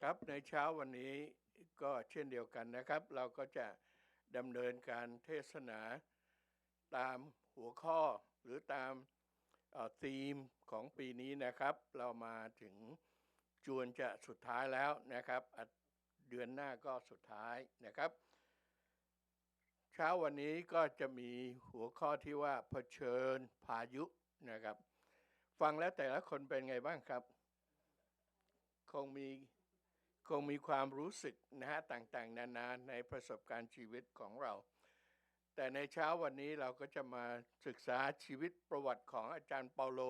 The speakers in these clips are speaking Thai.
ครับในเช้าวันนี้ก็เช่นเดียวกันนะครับเราก็จะดำเนินการเทศนาตามหัวข้อหรือตามธีมของปีนี้นะครับเรามาถึงจวนจะสุดท้ายแล้วนะครับเดือนหน้าก็สุดท้ายนะครับเช้าวันนี้ก็จะมีหัวข้อที่ว่าเผชิญพายุนะครับฟังแล้วแต่ละคนเป็นไงบ้างครับคงมี ความรู้สึกนะฮะต่างๆนานาในประสบการณ์ชีวิตของเราแต่ในเช้าวันนี้เราก็จะมาศึกษาชีวิตประวัติของอาจารย์เปาโล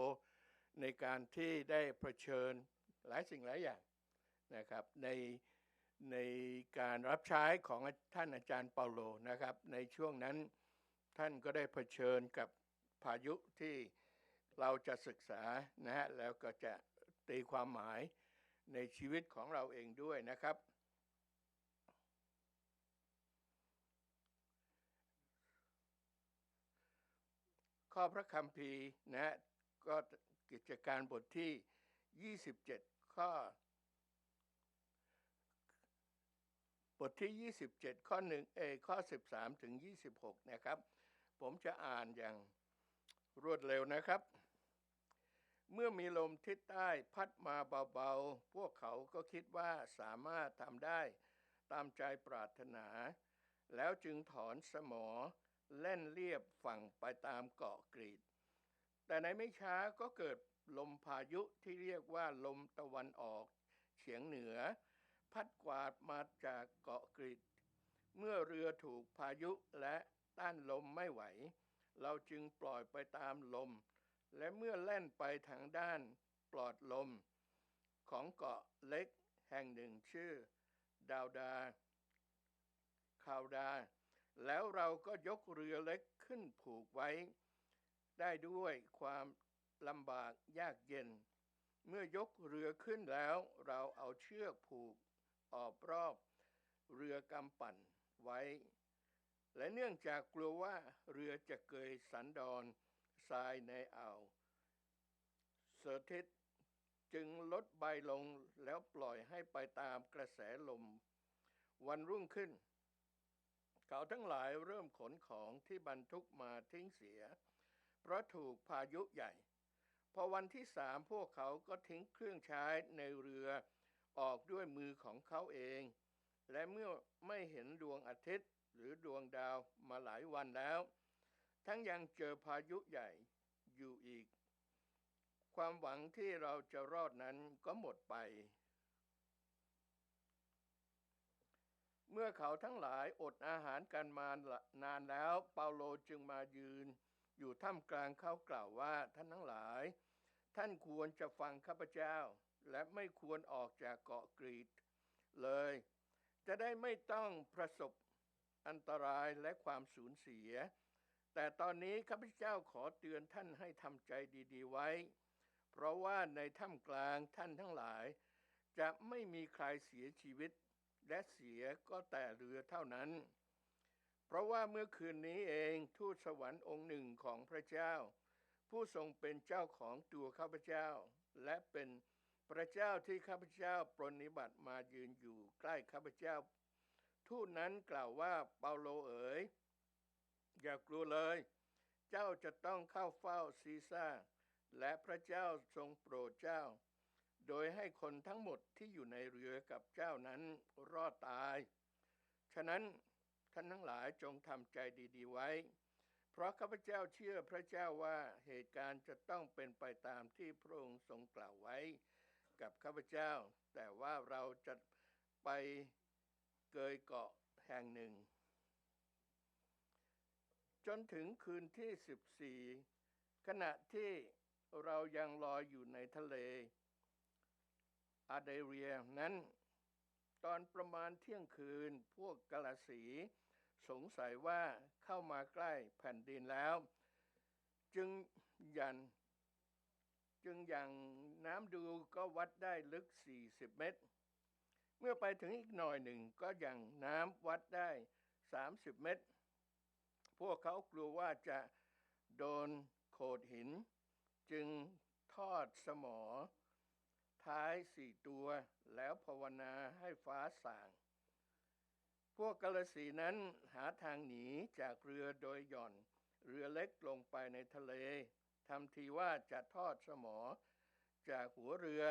ในการที่ได้เผชิญหลายสิ่งหลายอย่างนะครับในการรับใช้ของท่านอาจารย์เปาโลนะครับในช่วงนั้นท่านก็ได้เผชิญกับพายุที่เราจะศึกษานะฮะแล้วก็จะตีความหมายในชีวิตของเราเองด้วยนะครับข้อพระคัมภีร์นะก็กิจการบทที่27บทที่27ข้อ13ถึง26นะครับผมจะอ่านอย่างรวดเร็วนะครับเมื่อมีลมทิศใต้พัดมาเบาๆพวกเขาก็คิดว่าสามารถทำได้ตามใจปรารถนาแล้วจึงถอนสมอเล่นเลียบฝั่งไปตามเกาะกรีดแต่ในไม่ช้าก็เกิดลมพายุที่เรียกว่าลมตะวันออกเฉียงเหนือพัดกวาดมาจากเกาะกรีดเมื่อเรือถูกพายุและต้านลมไม่ไหวเราจึงปล่อยไปตามลมและเมื่อแล่นไปทางด้านปลอดลมของเกาะเล็กแห่งหนึ่งชื่อดาวดาคาวดาแล้วเราก็ยกเรือเล็กขึ้นผูกไว้ได้ด้วยความลำบากยากเย็นเมื่อยกเรือขึ้นแล้วเราเอาเชือกผูกออบรอบเรือกำปั่นไว้และเนื่องจากกลัวว่าเรือจะเกยสันดอนทรายในอ่าวเซอร์ทิสจึงลดใบลงแล้วปล่อยให้ไปตามกระแสลมวันรุ่งขึ้นเขาทั้งหลายเริ่มขนของที่บรรทุกมาทิ้งเสียเพราะถูกพายุใหญ่พอวันที่3พวกเขาก็ทิ้งเครื่องใช้ในเรือออกด้วยมือของเขาเองและเมื่อไม่เห็นดวงอาทิตย์หรือดวงดาวมาหลายวันแล้วทั้งยังเจอพายุใหญ่อยู่อีกความหวังที่เราจะรอดนั้นก็หมดไปเมื่อเขาทั้งหลายอดอาหารกันมานานแล้วเปาโลจึงมายืนอยู่ท่ามกลางเขากล่าวว่าท่านทั้งหลายท่านควรจะฟังข้าพเจ้าและไม่ควรออกจากเกาะกรีตเลยจะได้ไม่ต้องประสบอันตรายและความสูญเสียแต่ตอนนี้ข้าพเจ้าขอเตือนท่านให้ทำใจดีๆไว้เพราะว่าในท่ามกลางท่านทั้งหลายจะไม่มีใครเสียชีวิตและเสียก็แต่เรือเท่านั้นเพราะว่าเมื่อคืนนี้เองทูตสวรรค์องค์หนึ่งของพระเจ้าผู้ทรงเป็นเจ้าของตัวข้าพเจ้าและเป็นพระเจ้าที่ข้าพเจ้าปรนนิบัติมายืนอยู่ใกล้ข้าพเจ้าทูตนั้นกล่าวว่าเปาโลเอ๋ยอย่ากลัวเลยเจ้าจะต้องเข้าเฝ้าซีซ่าและพระเจ้าทรงโปรดเจ้าโดยให้คนทั้งหมดที่อยู่ในเรือกับเจ้านั้นรอดตายฉะนั้นท่านทั้งหลายจงทำใจดีๆไว้เพราะข้าพเจ้าเชื่อพระเจ้าว่าเหตุการณ์จะต้องเป็นไปตามที่พระองค์ทรงกล่าวไว้กับข้าพเจ้าแต่ว่าเราจะไปเกยเกาะแห่งหนึ่งจนถึงคืนที่14ขณะที่เรายังลอยอยู่ในทะเลอาเดเรียนั้นตอนประมาณเที่ยงคืนพวกกาลาสีสงสัยว่าเข้ามาใกล้แผ่นดินแล้วจึงยันน้ำดูก็วัดได้ลึก40 เมตรเมื่อไปถึงอีกหน่อยหนึ่งก็ยังน้ำวัดได้30 เมตรพวกเขากลัวว่าจะโดนโขดหินจึงทอดสมอ ท้าย4 ตัวแล้วภาวนาให้ฟ้าส่าง พวกกาลสีนั้นหาทางหนีจากเรือโดยหย่อนเรือเล็กลงไปในทะเลทำทีว่าจะทอดสมอจากหัวเรือ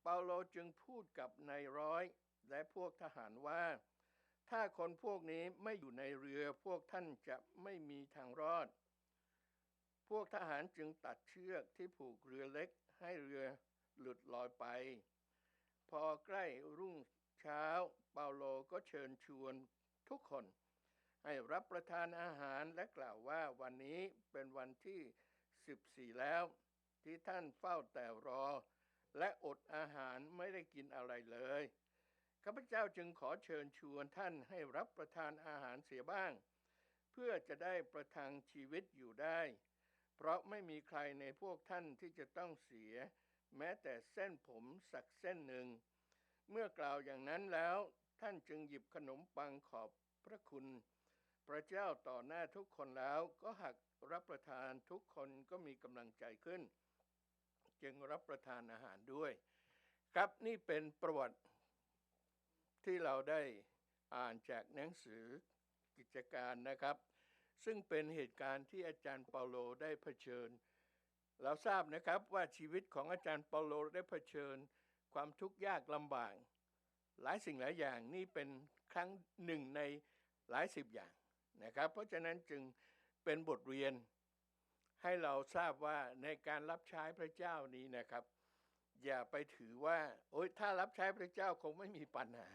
เปาโลจึงพูดกับนายร้อยและพวกทหารว่าถ้าคนพวกนี้ไม่อยู่ในเรือพวกท่านจะไม่มีทางรอดพวกทหารจึงตัดเชือกที่ผูกเรือเล็กให้เรือหลุดลอยไปพอใกล้รุ่งเช้าเปาโลก็เชิญชวนทุกคนให้รับประทานอาหารและกล่าวว่าวันนี้เป็นวันที่14แล้วที่ท่านเฝ้าแต่รอและอดอาหารไม่ได้กินอะไรเลยข้าพเจ้าจึงขอเชิญชวนท่านให้รับประทานอาหารเสียบ้างเพื่อจะได้ประทังชีวิตอยู่ได้เพราะไม่มีใครในพวกท่านที่จะต้องเสียแม้แต่เส้นผมสักเส้นหนึ่งเมื่อกล่าวอย่างนั้นแล้วท่านจึงหยิบขนมปังขอบพระคุณพระเจ้าต่อหน้าทุกคนแล้วก็หักรับประทานทุกคนก็มีกำลังใจขึ้นจึงรับประทานอาหารด้วยครับนี่เป็นประวัติที่เราได้อ่านจากหนังสือกิจการนะครับซึ่งเป็นเหตุการณ์ที่อาจารย์เปาโลได้เผชิญเราทราบนะครับว่าชีวิตของอาจารย์เปาโลได้เผชิญความทุกข์ยากลำบากหลายสิ่งหลายอย่างนี่เป็นครั้งหนึ่งในหลายสิบอย่างนะครับเพราะฉะนั้นจึงเป็นบทเรียนให้เราทราบว่าในการรับใช้พระเจ้านี้นะครับอย่าไปถือว่าโอ๊ยถ้ารับใช้พระเจ้าคงไม่มีปัญหา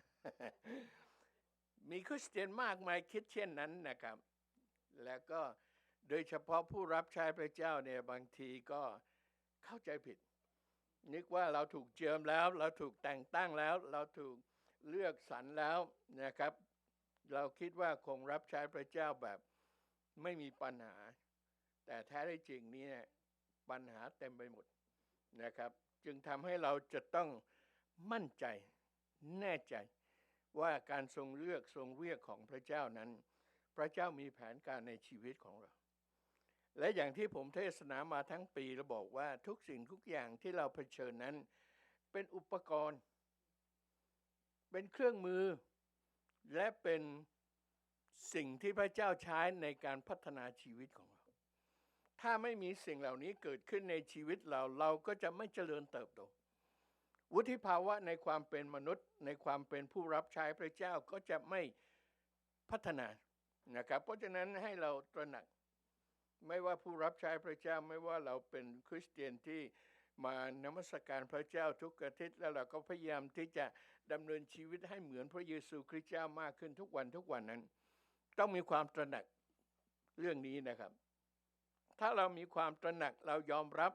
มีคริสเตียนมากมายคิดเช่นนั้นนะครับแล้วก็โดยเฉพาะผู้รับใช้พระเจ้าเนี่ยบางทีก็เข้าใจผิดนึกว่าเราถูกเจิมแล้วเราถูกแต่งตั้งแล้วเราถูกเลือกสรรแล้วนะครับเราคิดว่าคงรับใช้พระเจ้าแบบไม่มีปัญหาแต่แท้ที่จริงนี่ปัญหาเต็มไปหมดนะครับจึงทำให้เราจะต้องมั่นใจแน่ใจว่าการทรงเลือกทรงเรียกของพระเจ้านั้นพระเจ้ามีแผนการในชีวิตของเราและอย่างที่ผมเทศนามาทั้งปีเราบอกว่าทุกสิ่งทุกอย่างที่เราเผชิญนั้นเป็นอุปกรณ์เป็นเครื่องมือและเป็นสิ่งที่พระเจ้าใช้ในการพัฒนาชีวิตของเราถ้าไม่มีสิ่งเหล่านี้เกิดขึ้นในชีวิตเราก็จะไม่เจริญเติบโตวุฒิภาวะในความเป็นมนุษย์ในความเป็นผู้รับใช้พระเจ้าก็จะไม่พัฒนานะครับเพราะฉะนั้นให้เราตระหนักไม่ว่าผู้รับใช้พระเจ้าไม่ว่าเราเป็นคริสเตียนที่มานมัสการพระเจ้าทุกอาทิตย์แล้วเราก็พยายามที่จะดำเนินชีวิตให้เหมือนพระเยซูคริสต์เจ้ามากขึ้นทุกวันนั้นต้องมีความตระหนักเรื่องนี้นะครับถ้าเรามีความตระหนักเรายอมรับ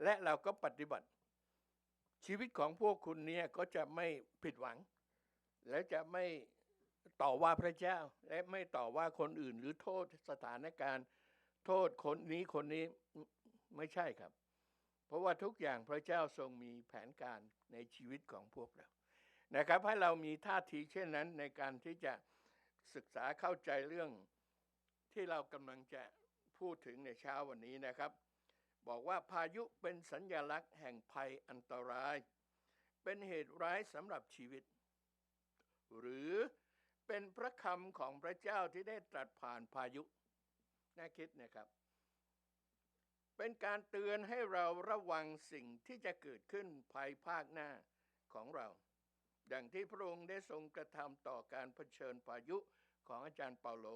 และเราก็ปฏิบัติชีวิตของพวกคุณเนี่ยก็จะไม่ผิดหวังและจะไม่ต่อว่าพระเจ้าและไม่ต่อว่าคนอื่นหรือโทษสถานการณ์โทษคนนี้ไม่ใช่ครับเพราะว่าทุกอย่างพระเจ้าทรงมีแผนการในชีวิตของพวกเรานะครับให้เรามีท่าทีเช่นนั้นในการที่จะศึกษาเข้าใจเรื่องที่เรากำลังจะพูดถึงในเช้าวันนี้นะครับบอกว่าพายุเป็นสัญลักษณ์แห่งภัยอันตรายเป็นเหตุร้ายสำหรับชีวิตหรือเป็นพระคำของพระเจ้าที่ได้ตรัสผ่านพายุน่าคิดนะครับเป็นการเตือนให้เราระวังสิ่งที่จะเกิดขึ้นภายภาคหน้าของเราดังที่พระองค์ได้ทรงกระทำต่อการเผชิญพายุของอาจารย์เปาโล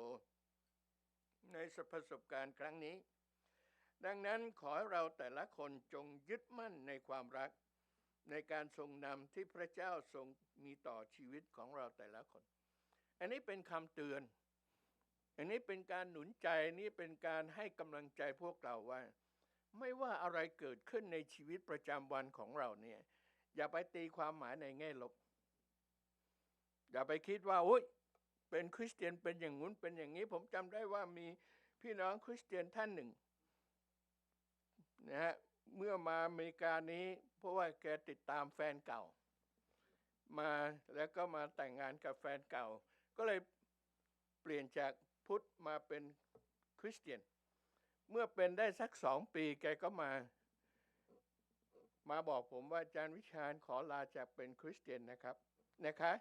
ในประสบการณ์ครั้งนี้ดังนั้นขอให้เราแต่ละคนจงยึดมั่นในความรักในการทรงนำที่พระเจ้าทรงมีต่อชีวิตของเราแต่ละคนอันนี้เป็นคำเตือนอันนี้เป็นการหนุนใจนี่เป็นการให้กำลังใจพวกเราว่าไม่ว่าอะไรเกิดขึ้นในชีวิตประจำวันของเราเนี่ยอย่าไปตีความหมายในแง่ลบอย่าไปคิดว่าโอ๊ยเป็นคริสเตียนเป็นอย่างนู้นเป็นอย่างนี้ผมจำได้ว่ามีพี่น้องคริสเตียนท่านหนึ่งนะฮะเมื่อมาอเมริกานี้เพราะว่าแกติดตามแฟนเก่ามาแล้วก็มาแต่งงานกับแฟนเก่าก็เลยเปลี่ยนจากพุทธมาเป็นคริสเตียนเมื่อเป็นได้สัก2 ปีแกก็ มาบอกผมว่าอาจารย์วิชาญขอลาจากเป็นคริสเตียนนะคะ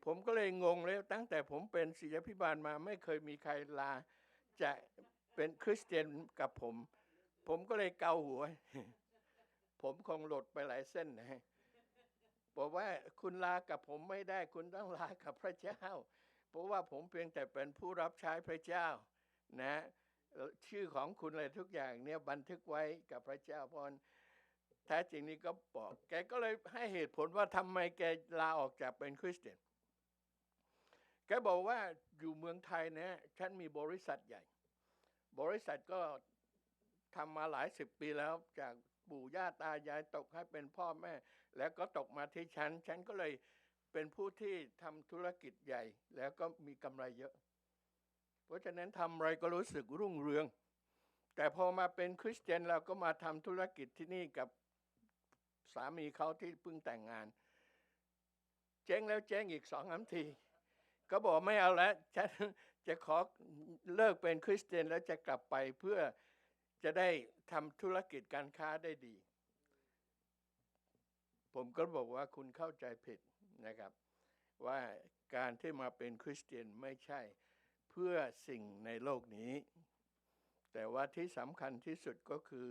ผมก็เลยงงเลยตั้งแต่ผมเป็นศิษยาภิบาลมาไม่เคยมีใครลาจะเป็นคริสเตียนกับผมก็เลยเกาหัว ผมคงหลุดไปหลายเส้นนะบอกว่าคุณลากับผมไม่ได้คุณต้องลากับพระเจ้าเพราะว่าผมเพียงแต่เป็นผู้รับใช้พระเจ้านะชื่อของคุณอะไรทุกอย่างเนี่ยบันทึกไว้กับพระเจ้าเพราะแท้จริงนี้ก็บอกแกก็เลยให้เหตุผลว่าทำไมแกลาออกจากเป็นคริสเตียนแกบอกว่าอยู่เมืองไทยนะฉันมีบริษัทใหญ่บริษัทก็ทำมาหลาย10 ปีแล้วจากปู่ย่าตายายตกให้เป็นพ่อแม่แล้วก็ตกมาที่ฉันก็เลยเป็นผู้ที่ทำธุรกิจใหญ่แล้วก็มีกำไรเยอะเพราะฉะนั้นทำอะไรก็รู้สึกรุ่งเรืองแต่พอมาเป็นคริสเตียนเราก็มาทำธุรกิจที่นี่กับสามีเขาที่เพิ่งแต่งงานเจ๊งแล้วเจ๊งอีก2-3 ทีก็บอกไม่เอาแล้วฉันจะขอเลิกเป็นคริสเตียนแล้วจะกลับไปเพื่อจะได้ทำธุรกิจการค้าได้ดีผมก็บอกว่าคุณเข้าใจผิดนะครับว่าการที่มาเป็นคริสเตียนไม่ใช่เพื่อสิ่งในโลกนี้แต่ว่าที่สำคัญที่สุดก็คือ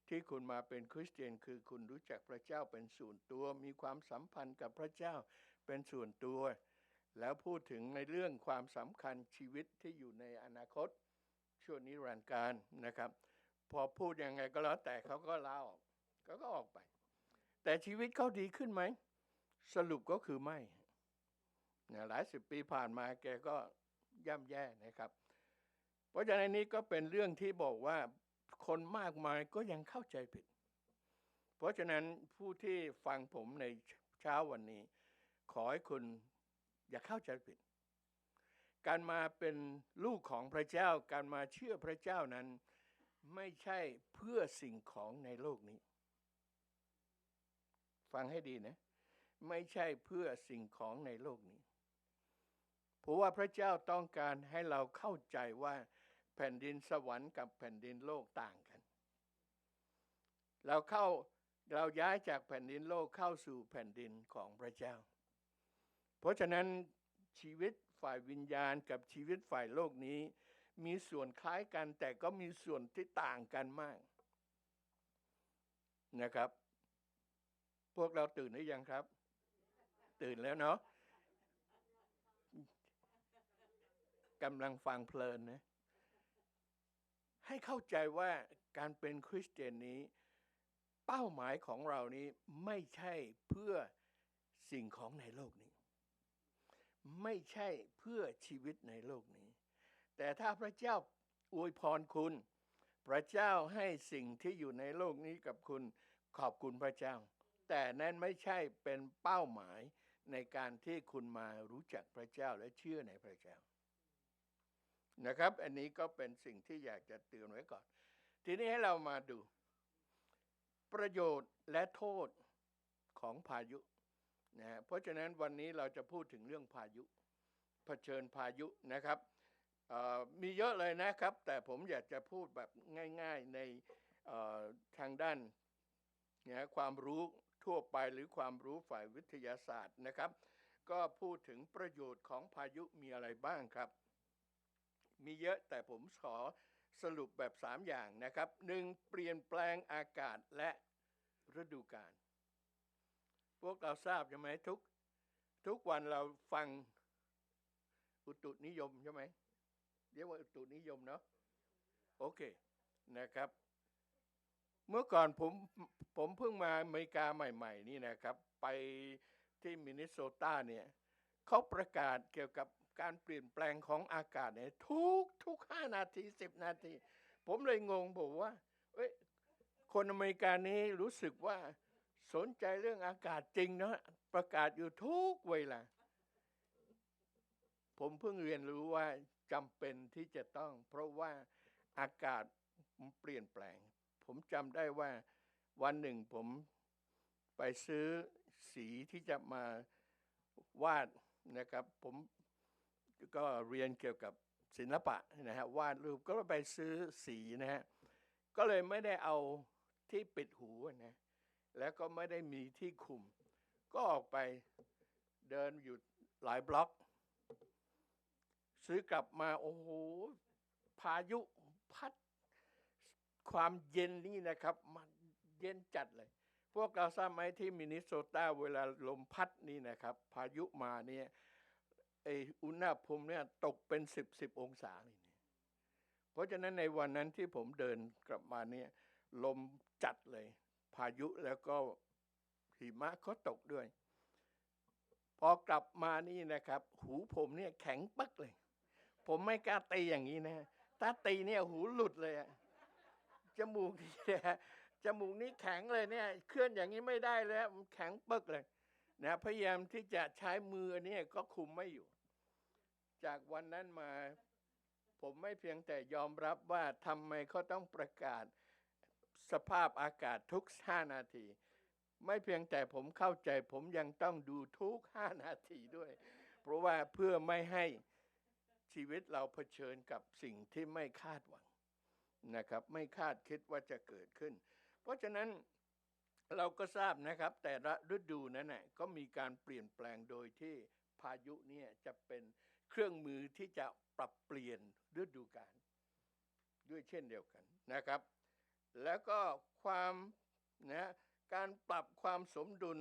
ที่คุณมาเป็นคริสเตียนคือคุณรู้จักพระเจ้าเป็นส่วนตัวมีความสัมพันธ์กับพระเจ้าเป็นส่วนตัวแล้วพูดถึงในเรื่องความสำคัญชีวิตที่อยู่ในอนาคตชั่วนิรันดร์กาลนะครับพอพูดยังไงก็แล้วแต่เขาก็ลาออกเขาก็ออกไปแต่ชีวิตเขาดีขึ้นไหมสรุปก็คือไม่หลาย10 ปีผ่านมาแกก็ย่ำแย่นะครับเพราะฉะนั้นนี้ก็เป็นเรื่องที่บอกว่าคนมากมายก็ยังเข้าใจผิดเพราะฉะนั้นผู้ที่ฟังผมในเช้าวันนี้ขอให้คุณอย่าเข้าใจผิดการมาเป็นลูกของพระเจ้าการมาเชื่อพระเจ้านั้นไม่ใช่เพื่อสิ่งของในโลกนี้ฟังให้ดีนะไม่ใช่เพื่อสิ่งของในโลกนี้เพราะว่าพระเจ้าต้องการให้เราเข้าใจว่าแผ่นดินสวรรค์กับแผ่นดินโลกต่างกันเราย้ายจากแผ่นดินโลกเข้าสู่แผ่นดินของพระเจ้าเพราะฉะนั้นชีวิตฝ่ายวิญญาณกับชีวิตฝ่ายโลกนี้มีส่วนคล้ายกันแต่ก็มีส่วนที่ต่างกันมากนะครับพวกเราตื่นหรือยังครับตื่นแล้วเนาะกำลังฟังเพลินนะให้เข้าใจว่าการเป็นคริสเตียนนี้เป้าหมายของเรานี้ไม่ใช่เพื่อสิ่งของในโลกนี้ไม่ใช่เพื่อชีวิตในโลกนี้แต่ถ้าพระเจ้าอวยพรคุณพระเจ้าให้สิ่งที่อยู่ในโลกนี้กับคุณขอบคุณพระเจ้าแต่นั้นไม่ใช่เป็นเป้าหมายในการที่คุณมารู้จักพระเจ้าและเชื่อในพระเจ้านะครับอันนี้ก็เป็นสิ่งที่อยากจะเตือนไว้ก่อนทีนี้ให้เรามาดูประโยชน์และโทษของพายุนะเพราะฉะนั้นวันนี้เราจะพูดถึงเรื่องพายุเผชิญพายุนะครับมีเยอะเลยนะครับแต่ผมอยากจะพูดแบบง่ายๆในทางด้านความรู้ทั่วไปหรือความรู้ฝ่ายวิทยาศาสตร์นะครับก็พูดถึงประโยชน์ของพายุมีอะไรบ้างครับมีเยอะแต่ผมขอสรุปแบบ3อย่างนะครับ1เปลี่ยนแปลงอากาศและฤดูกาลพวกเราทราบใช่ไหมทุกวันเราฟังอุตุนิยมใช่ไหมเรียกว่าอุตุนิยมเนาะโอเคนะครับเมื่อก่อนผมเพิ่งมาอเมริกาใหม่ๆนี่นะครับไปที่มินนิโซตาเนี่ยเขาประกาศเกี่ยวกับการเปลี่ยนแปลงของอากาศเนี่ยทุก5 นาที10 นาทีผมเลยงงบอกว่าคนอเมริกานี้รู้สึกว่าสนใจเรื่องอากาศจริงเนาะประกาศอยู่ทุกเวลาผมเพิ่งเรียนรู้ว่าจำเป็นที่จะต้องเพราะว่าอากาศเปลี่ยนแปลงผมจำได้ว่าวันหนึ่งผมไปซื้อสีที่จะมาวาดนะครับผมก็เรียนเกี่ยวกับศิลปะนะฮะวาดรูปก็ไปซื้อสีนะฮะก็เลยไม่ได้เอาที่ปิดหูนะ แล้วก็ไม่ได้มีที่คุมก็ออกไปเดินอยู่หลายบล็อกซื้อกลับมาโอ้โหพายุพัดความเย็นนี่นะครับมันเย็นจัดเลยพวกเราทราบไหมที่มินนิโซตาเวลาลมพัดนี่นะครับพายุมาเนี่ยอุณหภูมิเนี่ยตกเป็น10องศานี่เพราะฉะนั้นในวันนั้นที่ผมเดินกลับมาเนี่ยลมจัดเลยพายุแล้วก็หิมะก็ตกด้วยพอกลับมานี่นะครับหูผมเนี่ยแข็งปึ๊กเลยผมไม่กล้าตีอย่างนี้นะถ้าตีเนี่ยหูหลุดเลยอะจมูกเนี่ยจมูกนี้แข็งเลยเนี่ยเคลื่อนอย่างนี้ไม่ได้เลยมันแข็งปึ๊กเลยนะพยายามที่จะใช้มืออันนี้ก็คุมไม่อยู่จากวันนั้นมาผมไม่เพียงแต่ยอมรับว่าทำไมเขาต้องประกาศสภาพอากาศทุก5 นาทีไม่เพียงแต่ผมเข้าใจผมยังต้องดูทุก5 นาทีด้วยเพราะว่าเพื่อไม่ให้ชีวิตเราเผชิญกับสิ่งที่ไม่คาดหวังนะครับไม่คาดคิดว่าจะเกิดขึ้นเพราะฉะนั้นเราก็ทราบนะครับแต่ละฤดูนั้นน่ะก็มีการเปลี่ยนแปลงโดยที่พายุเนี่ยจะเป็นเครื่องมือที่จะปรับเปลี่ยนฤดูกาลด้วยเช่นเดียวกันนะครับแล้วก็ความการปรับความสมดุล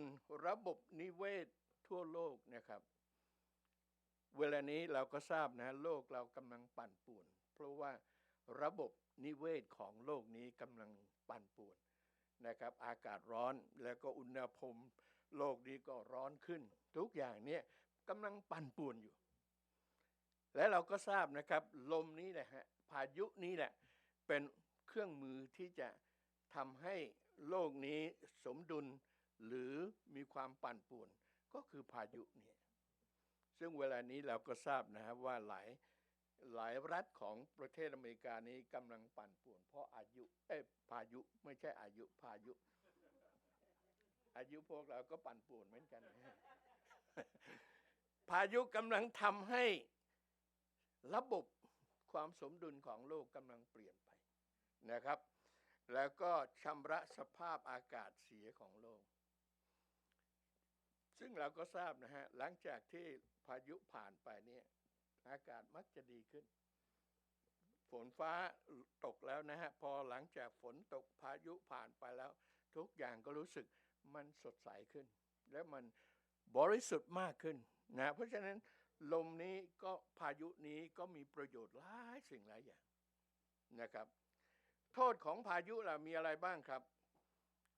ระบบนิเวศทั่วโลกนะครับเวลานี้เราก็ทราบนะโลกเรากำลังปั่นป่วนเพราะว่าระบบนิเวศของโลกนี้กำลังปั่นป่วนนะครับอากาศร้อนแล้วก็อุณหภูมิโลกนี้ก็ร้อนขึ้นทุกอย่างเนี่ยกำลังปั่นป่วนอยู่และเราก็ทราบนะครับลมนี้แหละฮะพายุนี้แหละเป็นเครื่องมือที่จะทำให้โลกนี้สมดุลหรือมีความปั่นป่วนก็คือพายุเนี่ยซึ่งเวลานี้เราก็ทราบนะครับว่าหลายรัฐของประเทศอเมริกานี้กำลังปั่นป่วนเพราะพายุไม่ใช่พายุพวกเราก็ปั่นป่วนเหมือนกันพายุกำลังทำให้ระบบความสมดุลของโลกกำลังเปลี่ยนไปนะครับแล้วก็ชำระสภาพอากาศเสียของโลกซึ่งเราก็ทราบนะฮะหลังจากที่พายุผ่านไปเนี่ยอากาศมักจะดีขึ้นฝนฟ้าตกแล้วนะฮะพอหลังจากฝนตกพายุผ่านไปแล้วทุกอย่างก็รู้สึกมันสดใสขึ้นและมันบริสุทธิ์มากขึ้นนะเพราะฉะนั้นลมนี้ก็พายุนี้ก็มีประโยชน์หลายสิ่งหลายอย่างนะครับโทษของพายุล่ะมีอะไรบ้างครับ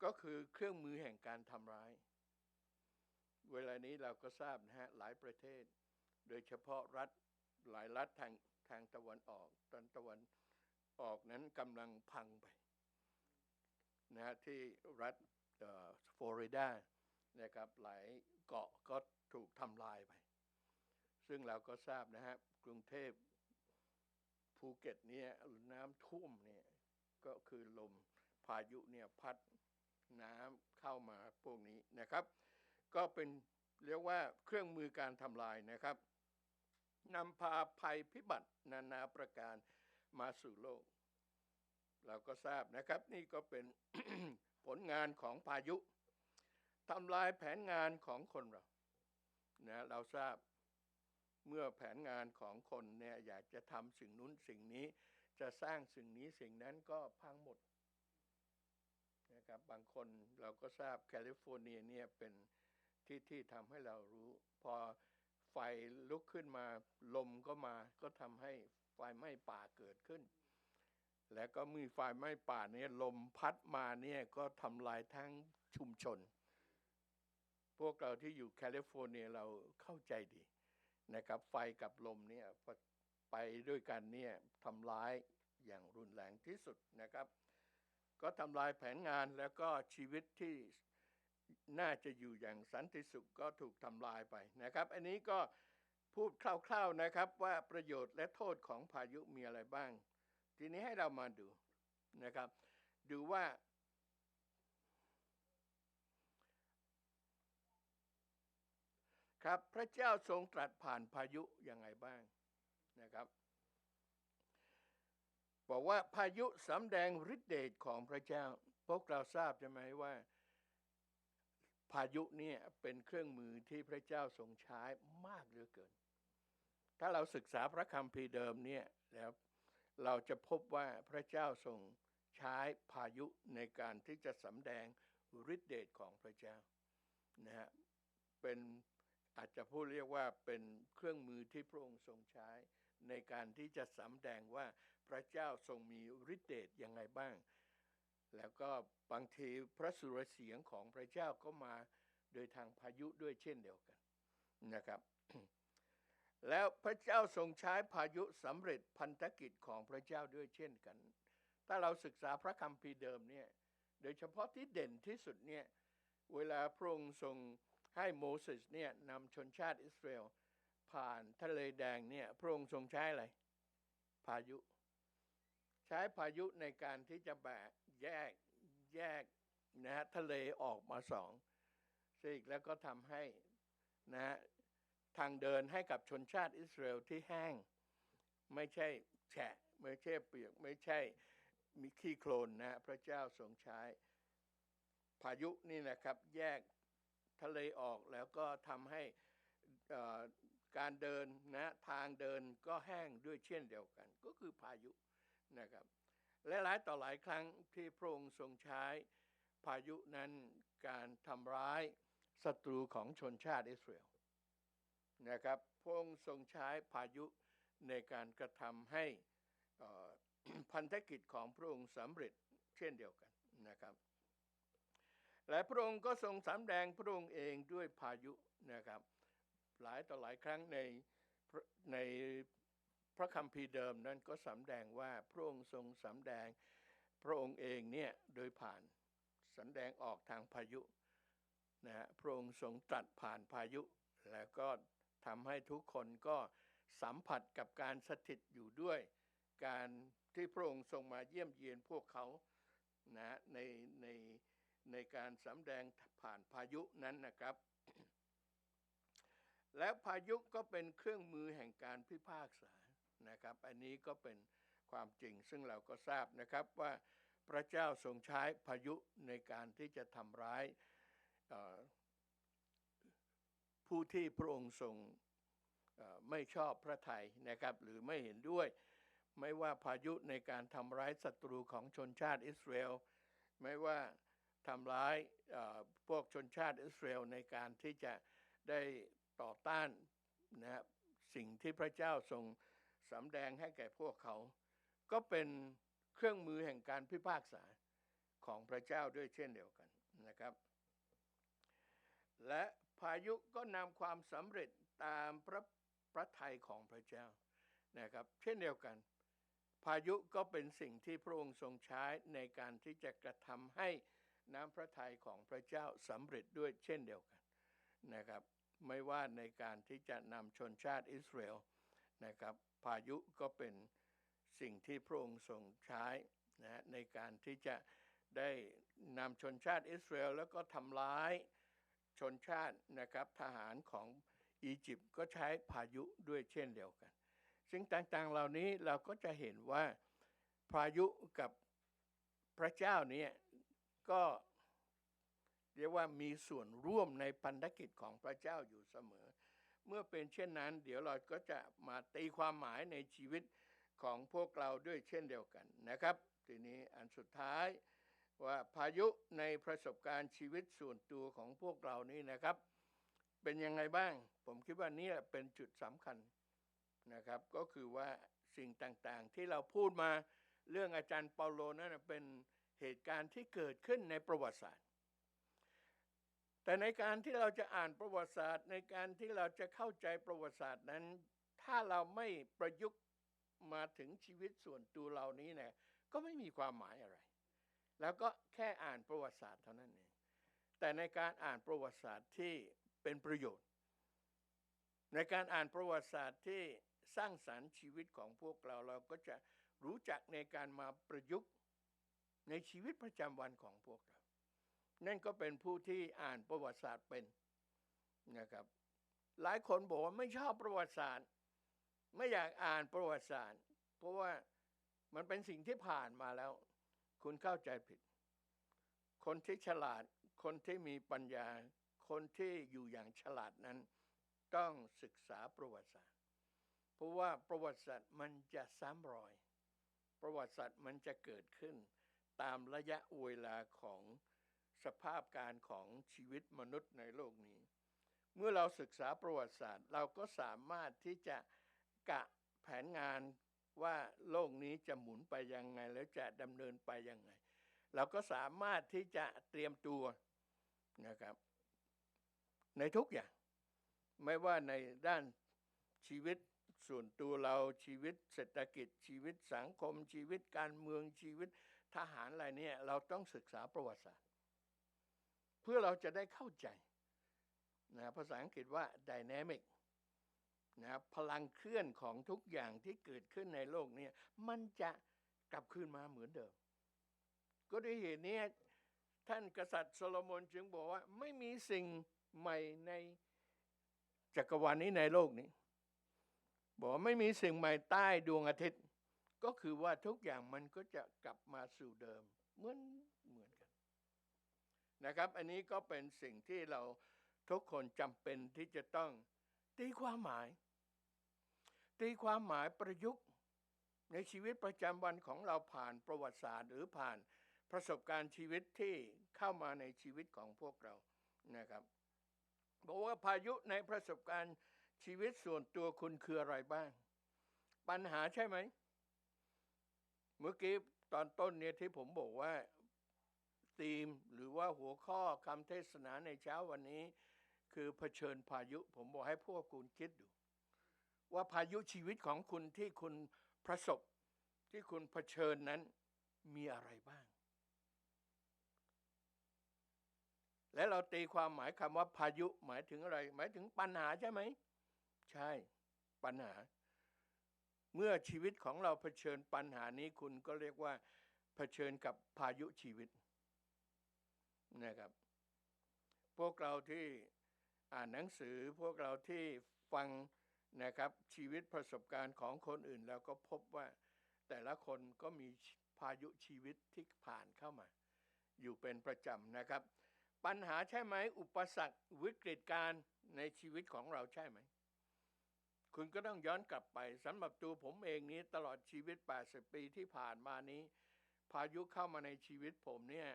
ก็คือเครื่องมือแห่งการทำร้ายเวลานี้เราก็ทราบนะฮะหลายประเทศโดยเฉพาะหลายรัฐทางตะวันออกตะวันออกนั้นกำลังพังไปนะฮะที่รัฐฟลอริดานะครับหลายเกาะก็ถูกทำลายไปซึ่งเราก็ทราบนะฮะกรุงเทพภูเก็ตเนี่ยน้ำท่วมเนี่ยก็คือลมพายุเนี่ยพัดน้ำเข้ามาพวกนี้นะครับก็เป็นเรียกว่าเครื่องมือการทำลายนะครับนำพาภัยพิบัตินานาประการมาสู่โลกเราก็ทราบนะครับนี่ก็เป็น ผลงานของพายุทำลายแผนงานของคนเรานะเราทราบเมื่อแผนงานของคนเนี่ยอยากจะทำสิ่งนู้นสิ่งนี้จะสร้างสิ่งนี้สิ่งนั้นก็พังหมดนะครับบางคนเราก็ทราบแคลิฟอร์เนียเนี่ยเป็นที่ทำให้เรารู้พอไฟลุกขึ้นมาลมก็มาก็ทำให้ไฟไหม้ป่าเกิดขึ้นและก็มีไฟไหม้ป่าเนี่ยลมพัดมาเนี่ยก็ทำลายทั้งชุมชนพวกเราที่อยู่แคลิฟอร์เนียเราเข้าใจดีนะครับไฟกับลมเนี่ยไปด้วยกันเนี่ยทำร้ายอย่างรุนแรงที่สุดนะครับก็ทำลายแผนงานแล้วก็ชีวิตที่น่าจะอยู่อย่างสันติสุขก็ถูกทำลายไปนะครับอันนี้ก็พูดคร่าวๆนะครับว่าประโยชน์และโทษของพายุมีอะไรบ้างทีนี้ให้เรามาดูนะครับดูว่าครับพระเจ้าทรงตรัสผ่านพายุยังไงบ้างนะครับบอกว่าพายุสำแดงฤทธิเดชของพระเจ้าพวกเราทราบใช่ไหมว่า พายุเนี่ยเป็นเครื่องมือที่พระเจ้าทรงใช้มากเหลือเกินถ้าเราศึกษาพระคัมภีร์เดิมเนี่ยแล้วเราจะพบว่าพระเจ้าทรงใช้พายุในการที่จะสำแดงฤทธิเดชของพระเจ้านะฮะเป็นอาจจะพูดเรียกว่าเป็นเครื่องมือที่พระองค์ทรงใช้ในการที่จะสำแดงว่าพระเจ้าทรงมีฤทธิเดชยังไงบ้างแล้วก็บางทีพระสุรเสียงของพระเจ้าก็มาโดยทางพายุด้วยเช่นเดียวกันนะครับ แล้วพระเจ้าทรงใช้พายุสำเร็จพันธกิจของพระเจ้าด้วยเช่นกันถ้าเราศึกษาพระคัมภีร์เดิมเนี่ยโดยเฉพาะที่เด่นที่สุดเนี่ยเวลาพระองค์ทรงให้โมเสสเนี่ยนำชนชาติอิสราเอลผ่านทะเลแดงเนี่ยพระองค์ทรงใช้อะไรพายุใช้พายุในการที่จะแบกแยกนะฮะทะเลออกมาสองซีกแล้วก็ทำให้นะฮะทางเดินให้กับชนชาติอิสราเอลที่แห้งไม่ใช่แฉะไม่ใช่เปียกไม่ใช่มีขี้โคลนนะพระเจ้าทรงใช้พายุนี่นะครับแยกทะเลออกแล้วก็ทำให้การเดินนะทางเดินก็แห้งด้วยเช่นเดียวกันก็คือพายุนะครับและหลายต่อหลายครั้งที่พระองค์ทรงใช้พายุนั้นการทำร้ายศัตรูของชนชาติอิสราเอลนะครับพระองค์ทรงใช้พายุในการกระทำให้พันธกิจของพระองค์สำเร็จเช่นเดียวกันนะครับและพระองค์ก็ทรงสำแดงพระองค์เองด้วยพายุนะครับหลายต่อหลายครั้งในพระคัมภีร์เดิมนั้นก็สำแดงว่าพระองค์ทรงสำแดงพระองค์เองเนี่ยโดยผ่านสำแดงออกทางพายุนะฮะพระองค์ทรงตรัสผ่านพายุแล้วก็ทำให้ทุกคนก็สัมผัสกับการสถิตอยู่ด้วยการที่พระองค์ทรงมาเยี่ยมเยียนพวกเขานะในการสำแดงผ่านพายุนั้นนะครับ และพายุก็เป็นเครื่องมือแห่งการพิพากษานะครับอันนี้ก็เป็นความจริงซึ่งเราก็ทราบนะครับว่าพระเจ้าทรงใช้พายุในการที่จะทำร้ายผู้ที่พระองค์ทรงไม่ชอบพระทัยนะครับหรือไม่เห็นด้วยไม่ว่าพายุในการทำร้ายศัตรูของชนชาติอิสราเอลไม่ว่าทำร้ายพวกชนชาติอิสราเอลในการที่จะได้ต่อต้านนะสิ่งที่พระเจ้าทรงสำแดงให้แก่พวกเขาก็เป็นเครื่องมือแห่งการพิพากษาของพระเจ้าด้วยเช่นเดียวกันนะครับและพายุก็นำความสำเร็จตามพระทัยของพระเจ้านะครับเช่นเดียวกันพายุก็เป็นสิ่งที่พระองค์ทรงใช้ในการที่จะกระทำให้น้ำพระทัยของพระเจ้าสำเร็จด้วยเช่นเดียวกันนะครับไม่ว่าในการที่จะนำชนชาติอิสราเอลนะครับพายุก็เป็นสิ่งที่พระองค์ทรงใช้นะในการที่จะได้นำชนชาติอิสราเอลแล้วก็ทำร้ายชนชาตินะครับทหารของอียิปต์ก็ใช้พายุด้วยเช่นเดียวกันสิ่งต่างๆเหล่านี้เราก็จะเห็นว่าพายุกับพระเจ้านี้ก็เรียกว่ามีส่วนร่วมในพันธกิจของพระเจ้าอยู่เสมอเมื่อเป็นเช่นนั้นเดี๋ยวเราก็จะมาตีความหมายในชีวิตของพวกเราด้วยเช่นเดียวกันนะครับทีนี้อันสุดท้ายว่าพายุในประสบการณ์ชีวิตส่วนตัวของพวกเรานี้นะครับเป็นยังไงบ้างผมคิดว่านี่เป็นจุดสำคัญนะครับก็คือว่าสิ่งต่างๆที่เราพูดมาเรื่องอาจารย์เปาโลนั้นเป็นเหตุการณ์ที่เกิดขึ้นในประวัติศาสตร์แต่ในการที่เราจะอ่านประวัติศาสตร์ในการที่เราจะเข้าใจประวัติศาสตร์นั้นถ้าเราไม่ประยุกต์มาถึงชีวิตส่วนตัวเรานี้เนี่ยก็ไม่มีความหมายอะไรแล้วก็แค่อ่านประวัติศาสตร์เท่านั้นเองแต่ในการอ่านประวัติศาสตร์ที่เป็นประโยชน์ในการอ่านประวัติศาสตร์ที่สร้างสรรค์ชีวิตของพวกเราเราก็จะรู้จักในการมาประยุกต์ในชีวิตประจำวันของพวกเรานั่นก็เป็นผู้ที่อ่านประวัติศาสตร์เป็นนะครับหลายคนบอกว่าไม่ชอบประวัติศาสตร์ไม่อยากอ่านประวัติศาสตร์เพราะว่ามันเป็นสิ่งที่ผ่านมาแล้วคุณเข้าใจผิดคนที่ฉลาดคนที่มีปัญญา คนที่อยู่อย่างฉลาดนั้นต้องศึกษาประวัติศาสตร์เพราะว่าประวัติศาสตร์มันจะซ้ำรอยประวัติศาสตร์มันจะเกิดขึ้นตามระยะเวลาของสภาพการของชีวิตมนุษย์ในโลกนี้เมื่อเราศึกษาประวัติศาสตร์เราก็สามารถที่จะกะแผนงานว่าโลกนี้จะหมุนไปยังไงแล้วจะดำเนินไปยังไงเราก็สามารถที่จะเตรียมตัวนะครับในทุกอย่างไม่ว่าในด้านชีวิตส่วนตัวเราชีวิตเศรษฐกิจชีวิตสังคมชีวิตการเมืองชีวิตทหารอะไรเนี่ยเราต้องศึกษาประวัติศาสตร์เพื่อเราจะได้เข้าใจนะภาษาอังกฤษว่า dynamic นะพลังเคลื่อนของทุกอย่างที่เกิดขึ้นในโลกนี้มันจะกลับคืนมาเหมือนเดิมก็ด้วยเหตุนี้ท่านกษัตริย์โซโลมอนจึงบอกว่าไม่มีสิ่งใหม่ในจักรวาลนี้ในโลกนี้บอกว่าไม่มีสิ่งใหม่ใต้ดวงอาทิตย์ก็คือว่าทุกอย่างมันก็จะกลับมาสู่เดิมเหมือนกันนะครับอันนี้ก็เป็นสิ่งที่เราทุกคนจำเป็นที่จะต้องตีความหมายประยุกต์ในชีวิตประจำวันของเราผ่านประวัติศาสตร์หรือผ่านประสบการณ์ชีวิตที่เข้ามาในชีวิตของพวกเรานะครับบอกว่าพายุในประสบการณ์ชีวิตส่วนตัวคุณคืออะไรบ้างปัญหาใช่ไหมเมื่อกี้ตอนต้นเนี่ยที่ผมบอกว่าธีมหรือว่าหัวข้อคำเทศนาในเช้าวันนี้คือเผชิญพายุผมบอกให้พวกคุณคิดดูว่าพายุชีวิตของคุณที่คุณประสบที่คุณเผชิญนั้นมีอะไรบ้างและเราตีความหมายคำว่าพายุหมายถึงอะไรหมายถึงปัญหาใช่ไหมใช่ปัญหาเมื่อชีวิตของเราเผชิญปัญหานี้คุณก็เรียกว่าเผชิญกับพายุชีวิตนะครับพวกเราที่อ่านหนังสือพวกเราที่ฟังนะครับชีวิตประสบการณ์ของคนอื่นแล้วก็พบว่าแต่ละคนก็มีพายุชีวิตที่ผ่านเข้ามาอยู่เป็นประจำนะครับปัญหาใช่ไหมอุปสรรควิกฤตการณ์ในชีวิตของเราใช่ไหมคุณก็ต้องย้อนกลับไปสำหรับตัวผมเองนี้ตลอดชีวิต80 ปีที่ผ่านมานี้พายุเข้ามาในชีวิตผมเนี่ย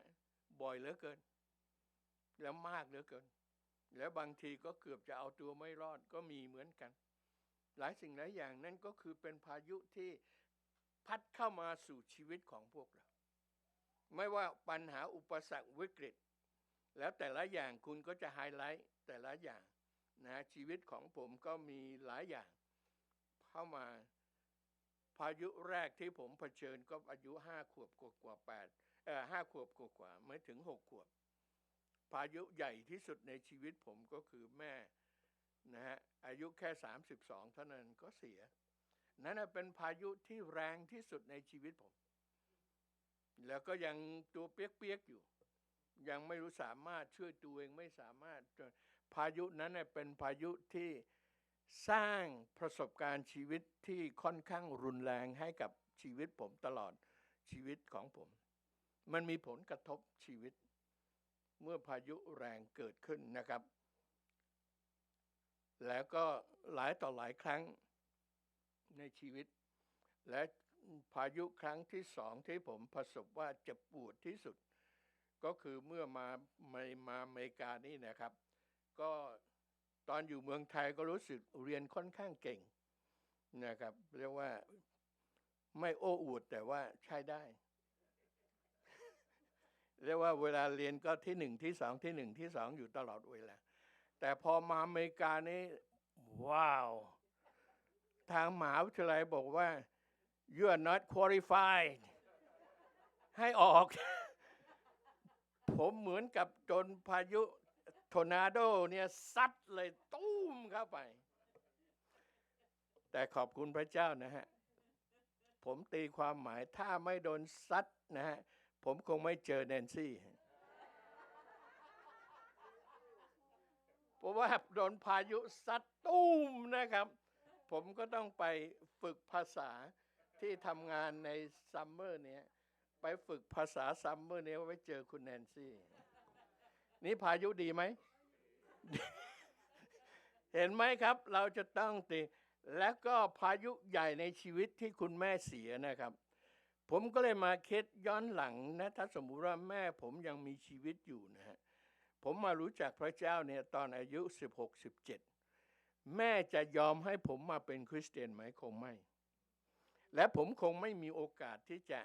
บ่อยเหลือเกินแล้วมากเหลือเกินแล้วบางทีก็เกือบจะเอาตัวไม่รอดก็มีเหมือนกันหลายสิ่งหลายอย่างนั่นก็คือเป็นพายุที่พัดเข้ามาสู่ชีวิตของพวกเราไม่ว่าปัญหาอุปสรรควิกฤตแล้วแต่ละอย่างคุณก็จะไฮไลท์แต่ละอย่างนะชีวิตของผมก็มีหลายอย่างเข้ามาพายุแรกที่ผมเผชิญก็อายุ5 ขวบกว่า5 ขวบกว่าไม่ถึง6 ขวบพายุใหญ่ที่สุดในชีวิตผมก็คือแม่นะฮะอายุแค่32เท่านั้นก็เสียนั่นเป็นพายุที่แรงที่สุดในชีวิตผมแล้วก็ยังตัวเปียกๆอยู่ยังไม่รู้สามารถช่วยตัวเองไม่สามารถพายุนั้นเป็นพายุที่สร้างประสบการณ์ชีวิตที่ค่อนข้างรุนแรงให้กับชีวิตผมตลอดชีวิตของผมมันมีผลกระทบชีวิตเมื่อพายุแรงเกิดขึ้นนะครับแล้วก็หลายต่อหลายครั้งในชีวิตและพายุครั้งที่2ที่ผมประสบว่าเจ็บปวดที่สุดก็คือเมื่อมาอเมริกานี่นะครับก็ตอนอยู่เมืองไทยก็รู้สึกเรียนค่อนข้างเก่งนะครับเรียกว่าไม่โอ้อวดแต่ว่าใช้ได้เรียกว่าเวลาเรียนก็ที่1ที่2ที่1ที่2อยู่ตลอดเวลาแต่พอมาอเมริกานี่ว้าวทางมหาวิทยาลัยบอกว่า you are not qualified ให้ออก ผมเหมือนกับโดนพายุทอร์นาโดเนี่ยซัดเลยตุ้มเข้าไปแต่ขอบคุณพระเจ้านะฮะผมตีความหมายถ้าไม่โดนซัดนะฮะผมคงไม่เจอแนนซี่เพราะว่าโดนพายุซัดตุ้มนะครับผมก็ต้องไปฝึกภาษาที่ทำงานในซัมเมอร์เนี้ยไปฝึกภาษาซัมเมอร์เนี้ยไว้เจอคุณแนนซี่นี่พายุดีไหม เห็นไหมครับเราจะต้องติและก็พายุใหญ่ในชีวิตที่คุณแม่เสียนะครับผมก็เลยมาคิดย้อนหลังนะถ้าสมมุติว่าแม่ผมยังมีชีวิตอยู่นะฮะผมมารู้จักพระเจ้าเนี่ยตอนอายุ16-17แม่จะยอมให้ผมมาเป็นคริสเตียนไหมคงไม่และผมคงไม่มีโอกาสที่จะ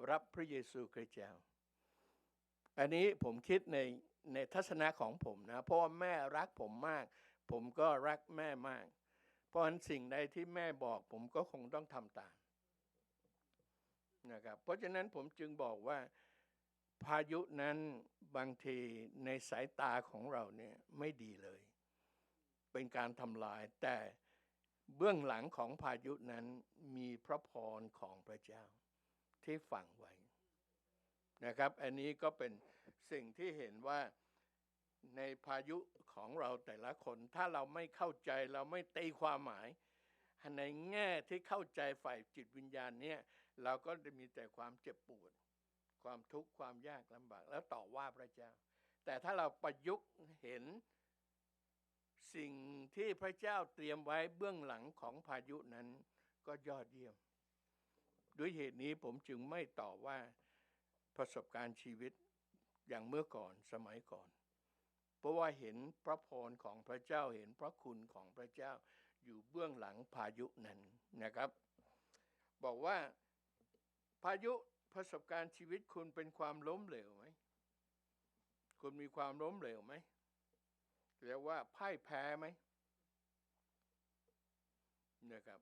รับพระเยซูคริสต์เจ้าอันนี้ผมคิดในทัศนะของผมนะเพราะว่าแม่รักผมมากผมก็รักแม่มากเพราะฉะนั้นสิ่งใดที่แม่บอกผมก็คงต้องทำตามนะครับเพราะฉะนั้นผมจึงบอกว่าพายุนั้นบางทีในสายตาของเราเนี่ยไม่ดีเลยเป็นการทำลายแต่เบื้องหลังของพายุนั้นมีพระพรของพระเจ้าที่ฝังไว้นะครับอันนี้ก็เป็นสิ่งที่เห็นว่าในพายุของเราแต่ละคนถ้าเราไม่เข้าใจเราไม่ตีความหมายในแง่ที่เข้าใจฝ่ายจิตวิญญาณเนี่ยเราก็จะมีแต่ความเจ็บปวดความทุกข์ความยากลำบากแล้วต่อว่าพระเจ้าแต่ถ้าเราประยุกต์เห็นสิ่งที่พระเจ้าเตรียมไว้เบื้องหลังของพายุนั้นก็ยอดเยี่ยมด้วยเหตุนี้ผมจึงไม่ต่อว่าประสบการณ์ชีวิตอย่างเมื่อก่อนสมัยก่อนเพราะว่าเห็นพระพรของพระเจ้าเห็นพระคุณของพระเจ้าอยู่เบื้องหลังพายุนั้นนะครับบอกว่าพายุประสบการณ์ชีวิตคุณเป็นความล้มเหลวไหมคุณมีความล้มเหลวไหมเรียกว่าพ่ายแพ้ไหมนะครับ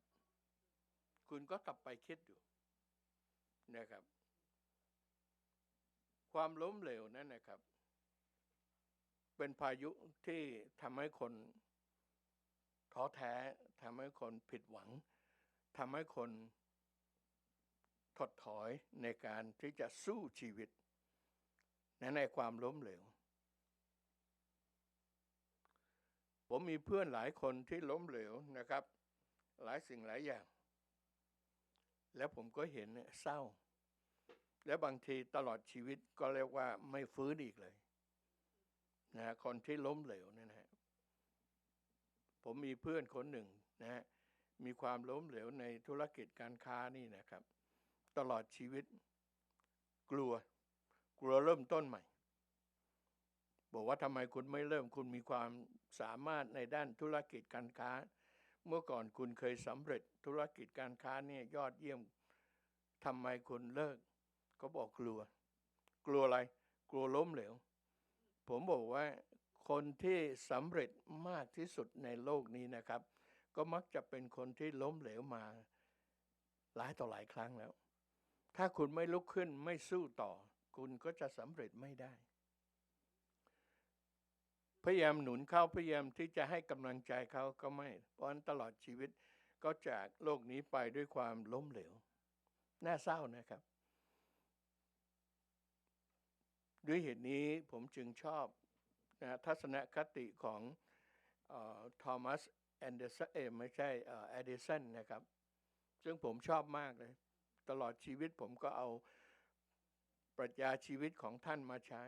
คุณก็กลับไปคิดดูนะครับความล้มเหลวนั้นนะครับเป็นพายุที่ทำให้คนท้อแท้ทำให้คนผิดหวังทำให้คนถดถอยในการที่จะสู้ชีวิตในความล้มเหลวผมมีเพื่อนหลายคนที่ล้มเหลวนะครับหลายสิ่งหลายอย่างแล้วผมก็เห็นเศร้าและบางทีตลอดชีวิตก็เรียกว่าไม่ฟื้นอีกเลยนะคนที่ล้มเหลวเนี่ยนะผมมีเพื่อนคนหนึ่งนะมีความล้มเหลวในธุรกิจการค้านี่นะครับตลอดชีวิตกลัวเริ่มต้นใหม่บอกว่าทำไมคุณไม่เริ่มคุณมีความสามารถในด้านธุรกิจการค้าเมื่อก่อนคุณเคยสำเร็จธุรกิจการค้าเนี่ยยอดเยี่ยมทำไมคุณเลิกเขาบอกกลัวอะไรกลัวล้มเหลวผมบอกว่าคนที่สำเร็จมากที่สุดในโลกนี้นะครับก็มักจะเป็นคนที่ล้มเหลวมาหลายต่อหลายครั้งแล้วถ้าคุณไม่ลุกขึ้นไม่สู้ต่อคุณก็จะสำเร็จไม่ได้พยายามหนุนเขาพยายามที่จะให้กำลังใจเขาก็ไม่เพราะฉะนั้นตลอดชีวิตก็จากโลกนี้ไปด้วยความล้มเหลวน่าเศร้านะครับด้วยเหตุนี้ผมจึงชอบทัศนคติของทอมัสแอนเดอร์สันไม่ใช่แอดิสันนะครับซึ่งผมชอบมากเลยตลอดชีวิตผมก็เอาปรัชญาชีวิตของท่านมาใช้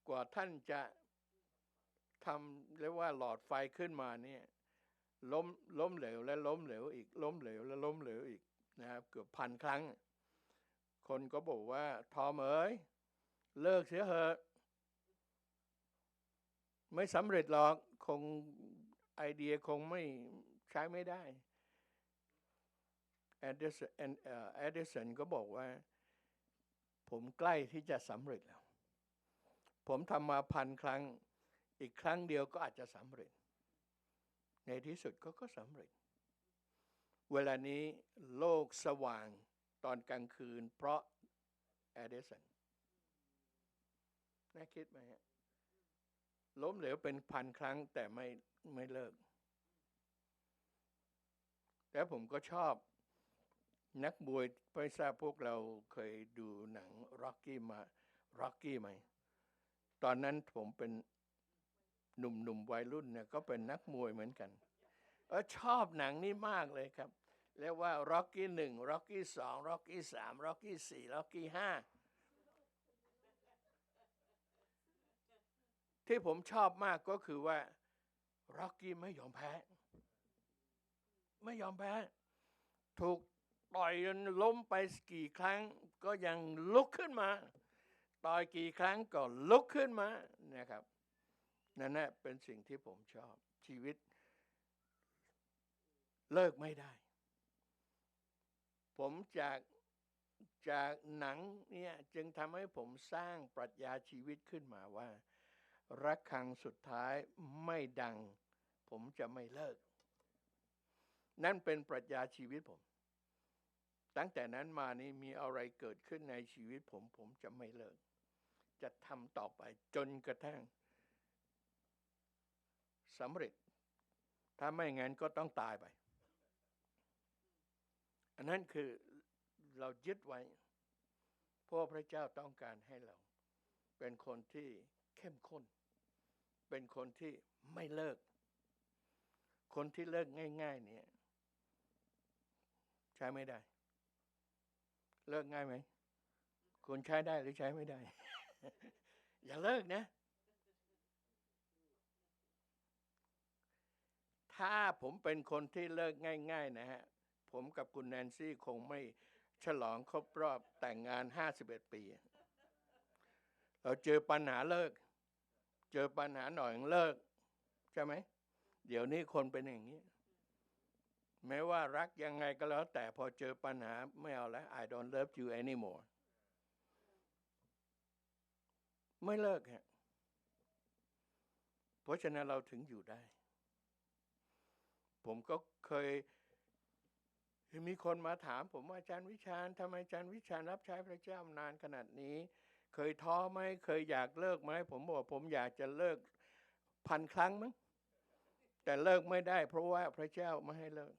กว่าท่านจะทำเรียกว่าหลอดไฟขึ้นมาเนี่ยล้มเหลวและล้มเหลวอีกล้มเหลวและล้มเหลวอีกนะครับเกือบ1,000 ครั้งคนก็บอกว่าทอมเอ๋ยเลิกเสียเถอะไม่สำเร็จหรอกคงไอเดียคงไม่ใช้ไม่ได้แอดิสันก็บอกว่าผมใกล้ที่จะสำเร็จแล้วผมทำมา1,000 ครั้งอีกครั้งเดียวก็อาจจะสำเร็จในที่สุดก็สำเร็จเวลานี้โลกสว่างตอนกลางคืนเพราะแอดิสันน่าคิดไหมฮะล้มเหลวเป็น1,000 ครั้งแต่ไม่เลิกแล้วผมก็ชอบนักมวยไม่ทราบพวกเราเคยดูหนังร็อกกี้ไหมตอนนั้นผมเป็นหนุ่มวัยรุ่นเนี่ยก็เป็นนักมวยเหมือนกันชอบหนังนี้มากเลยครับเรียกว่าร็อกกี้1ร็อกกี้2ร็อกกี้3ร็อกกี้4ร็อกกี้5 ที่ผมชอบมากก็คือว่าร็อกกี้ไม่ยอมแพ้ถูกต่อยจนล้มไปกี่ครั้งก็ยังลุกขึ้นมาต่อยกี่ครั้งก็ลุกขึ้นมานะครับนั่นแหละเป็นสิ่งที่ผมชอบชีวิตเลิกไม่ได้ผมจากหนังเนี่ยจึงทำให้ผมสร้างปรัชญาชีวิตขึ้นมาว่าระฆังสุดท้ายไม่ดังผมจะไม่เลิกนั่นเป็นปรัชญาชีวิตผมตั้งแต่นั้นมานี้มีอะไรเกิดขึ้นในชีวิตผมจะไม่เลิกจะทำต่อไปจนกระทั่งสำเร็จถ้าไม่งั้นก็ต้องตายไปอันนั้นคือเรายึดไว้เพราะพระเจ้าต้องการให้เราเป็นคนที่เข้มข้นเป็นคนที่ไม่เลิกคนที่เลิกง่ายๆเนี่ยใช้ไม่ได้เลิกง่ายไหมคุณใช้ได้หรือใช้ไม่ได้ อย่าเลิกนะถ้าผมเป็นคนที่เลิกง่ายๆนะฮะผมกับคุณแนนซี่คงไม่ฉลองครบรอบแต่งงาน51 ปีเราเจอปัญหาเลิกเจอปัญหาหน่อยเลิกใช่ไหมเดี๋ยวนี้คนเป็นอย่างนี้แม้ว่ารักยังไงก็แล้วแต่พอเจอปัญหาไม่เอาแล้ว I don't love you anymore ไม่เลิกฮะเพราะฉะนั้นเราถึงอยู่ได้ผมก็เคยมีคนมาถามผมว่าอาจารย์วิชาญทำไมอาจารย์วิชาญรับใช้พระเจ้านานขนาดนี้เคยท้อไหมเคยอยากเลิกไหมผมบอกผมอยากจะเลิก1,000 ครั้งมั้งแต่เลิกไม่ได้เพราะว่าพระเจ้าไม่ให้เลิก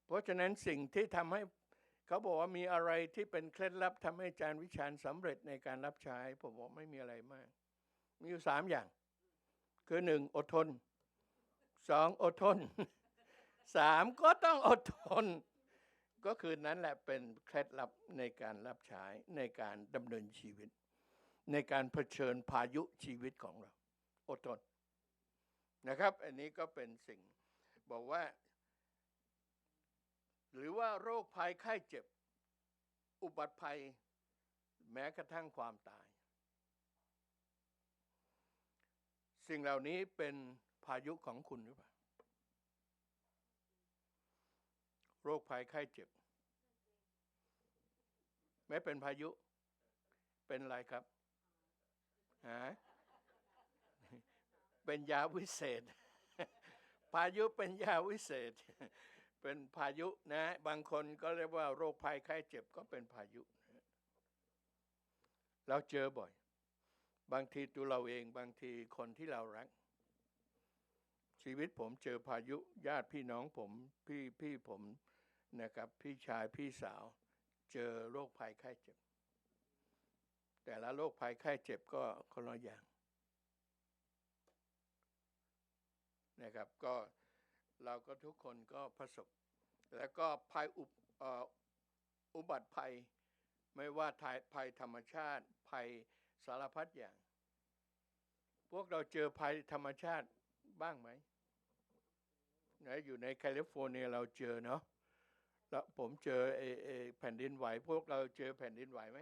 เพราะฉะนั้นสิ่งที่ทำให้เขาบอกว่ามีอะไรที่เป็นเคล็ดลับทำให้อาจารย์วิชาญสำเร็จในการรับใช้ผมบอกไม่มีอะไรมากมีอยู่3 อย่างคือ1อดทน2อดทน3ก็ต้องอดทนก็คือนั้นแหละเป็นเคล็ดลับในการรับใช้ในการดำเนินชีวิตในการเผชิญพายุชีวิตของเราอดทนนะครับอันนี้ก็เป็นสิ่งบอกว่าหรือว่าโรคภัยไข้เจ็บอุบัติภัยแม้กระทั่งความตายสิ่งเหล่านี้เป็นพายุของคุณหรือเปล่าโรคภัยไข้เจ็บไม่เป็นพายุเป็นอะไรครับเป็นยาวิเศษพายุเป็นยาวิเศษเป็นพายุนะบางคนก็เรียกว่าโรคภัยไข้เจ็บก็เป็นพายุเราเจอบ่อยบางทีตัวเราเองบางทีคนที่เรารักชีวิตผมเจอพายุญาติพี่น้องผมพี่ผมนะครับพี่ชายพี่สาวเจอโรคภัยไข้เจ็บแต่ละโรคภัยไข้เจ็บก็คนละอย่างนะครับก็เราก็ทุกคนก็ประสบแล้วก็ภัยอุบัติภัยไม่ว่าภัยธรรมชาติภัยสารพัดอย่างพวกเราเจอภัยธรรมชาติบ้างไหมนะอยู่ในแคลิฟอร์เนียเราเจอเนาะแล้วผมเจอแผ่นดินไหวพวกเราเจอแผ่นดินไหวไหม